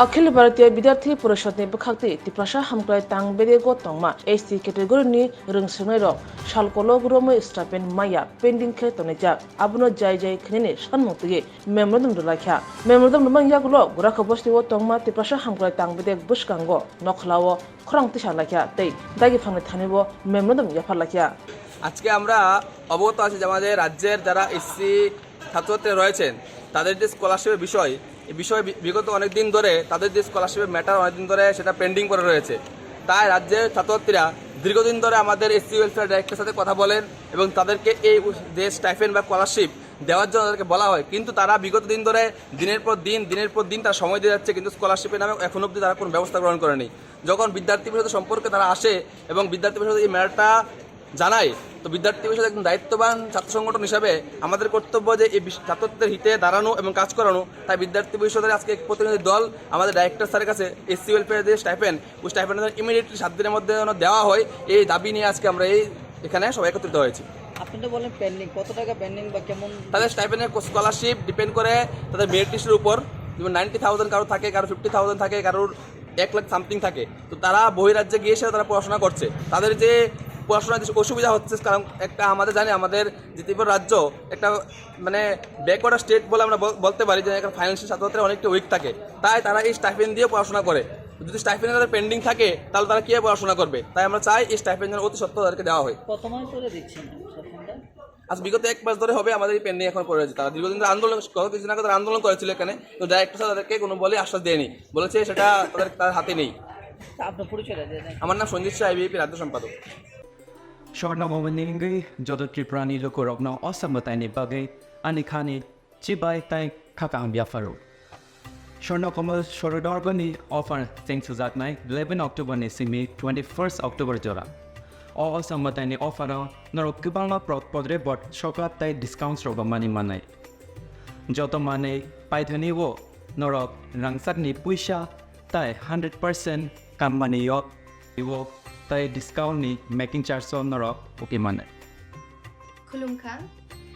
अखिल भारतीय विद्यार्थी परिषदनि बखाक्ति तिप्रासा हामक्राइ तां बेदेगो तंगमा एसटी कैटेगरीनि रोंसोनायरok सालकलो गुरमै स्टाइपेन्ड माया पेन्डिं खे तनेजा आबनो जाय जाय खनिनि सानमुक्ति मेमोरेंडम दलाख्या मेमोरेंडम नमang yagulo Rwkha बस्तिओ तंगमा तिप्रासा हामक्राइ तां बेदेग बुसकांगो नखलाओ खरांति सालाख्या तै दागिफांग थानिबो मेमोरेंडम याफालाख्या আজকে আমরা অবগত আছি যে আমাদের রাজ্যের যারা এসসি ছাত্রছাত্রী রয়েছেন তাদের যে স্কলারশিপের বিষয় এই বিষয়ে বিগত অনেক দিন ধরে তাদের যে স্কলারশিপের ম্যাটার অনেক দিন ধরে সেটা পেন্ডিং করে রয়েছে। তাই রাজ্যের ছাত্রছাত্রীরা দীর্ঘদিন ধরে আমাদের এসসি ওয়েলফেয়ার ডাইরেক্টরের সাথে কথা বলেন এবং তাদেরকে এই যে স্টাইপেন্ড বা স্কলারশিপ দেওয়ার জন্য তাদেরকে বলা হয়, কিন্তু তারা বিগত দিন ধরে দিনের পর দিন তারা সময় দিয়ে যাচ্ছে, কিন্তু স্কলারশিপের নামে এখন অবধি তারা কোনো ব্যবস্থা গ্রহণ করেনি। যখন বিদ্যার্থী পরিষদ সম্পর্কে তারা আসে এবং বিদ্যার্থী পরিষদ এই ম্যাটারটা জানায়, তো বিদ্যার্থী পরিষদ একজন দায়িত্ববান ছাত্র সংগঠন হিসাবে আমাদের কর্তব্য যে এই ছাত্রদের হিতে দাঁড়ানো এবং কাজ করানো। তাই বিদ্যার্থী পরিষদের আজকে এক প্রতিনিধি দল আমাদের ডাইরেক্টর স্যারের কাছে এসসি ওয়েলফেয়ার যে স্টাইপেন্ড ওই স্টাইপেন্ড ইমিডিয়েটলি 7 দিনের মধ্যে দেওয়া হয় এই দাবি নিয়ে আজকে আমরা এখানে সবাই একত্রিত হয়েছি। আপনি তো বলেন পেন্ডিং, কত টাকা পেন্ডিং বা কেমন? তাদের স্টাইপেন্ডের স্কলারশিপ ডিপেন্ড করে তাদের মেরিট লিস্টের উপর। যেমন 90,000 কারো থাকে, কারো 50,000 থাকে, কারোর 1 লাখ সামথিং থাকে। তো তারা বহিরাজ্যে গিয়ে এসে তারা পড়াশোনা করছে, তাদের যে পড়াশোনার যে অসুবিধা হচ্ছে, কারণ একটা আমাদের জানি আমাদের যে ত্রিপুরা রাজ্য একটা মানে ব্যাকওয়ার্ড স্টেট বলে আমরা বলতে পারি, যে একটা ফাইন্যান্সিয়াল ছাত্রছাত্রীরা অনেকটা উইক থাকে। তাই তারা এই স্টাইপেন্ড দিয়ে পড়াশোনা করে। যদি স্টাইপেন্ড তাদের পেন্ডিং থাকে তাহলে তারা কীভাবে পড়াশোনা করবে? তাই আমরা চাই এই স্টাইপেন্ড অতি সত্ত্বর তাদেরকে দেওয়া হয়। কত মাস ধরে দিচ্ছেন? আজ বিগত 1 মাস ধরে হবে আমাদের এই পেন্ডিং এখন পড়ে রয়েছে। তারা দীর্ঘদিন ধরে আন্দোলন, গত কিছুদিন আগে তারা আন্দোলন করেছিল এখানে, তো ডাইরেক্টর তাদেরকে কোনো বলে আশ্বাস দেয়নি, বলেছে সেটা তাদের হাতে নেই। আপনার পরিচয়টা দিয়ে দেন। আমার নাম সঞ্জিত শাহ, ABVP রাজ্য সম্পাদক। Shortnamawani jodo triprani Jwngjalrogno osambatani bagai anikhani chibai tai khakang biafaro. Shortnakomal Shorodorgani offer thanks to Zatnai 11 October ni simi 21st October jora. O osambatani offer norok kibanga podre bot shokap tai discounts roba mani manai. Joto mane paithani wo norok rangsak ni puisha tai 100% kampani yok iwo tai discount ni making charge on norok okay mane. Khulumkha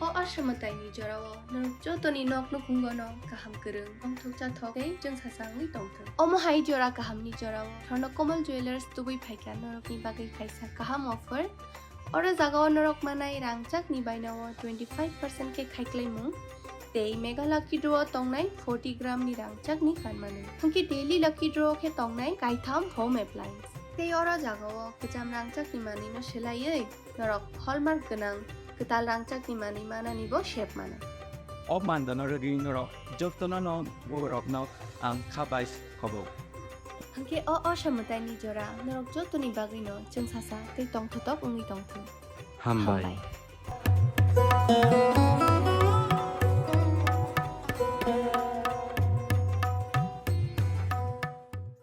o asamatai ni jorao norok jotoni nok no kungono kaham kereng ongthok chathok jeng sasangni tongthok o mohai jora kaham ni jorao thorno komal jewelers tubui phaika norok ni bagai kaisa kaham offer ora jagao norok manai rangchak ni bainawo 25% ke khaiklai mung tei mega lucky draw tongnai 40 gram ni rangchak ni kanmane hangki daily lucky draw ke tongnai kaitham home appliance tei ora jagao kejam rangchak ni mani no selaiei norok hallmark ganang ketal rangchak ni mani mana nibo shape mana O mandana ragi norok jotona no borok no ang khabais khobo. hangke o asamatai ni jora norok jotoni bagai no jeng sasa tei tongthotok ungi tongthok Hambai. Hambai.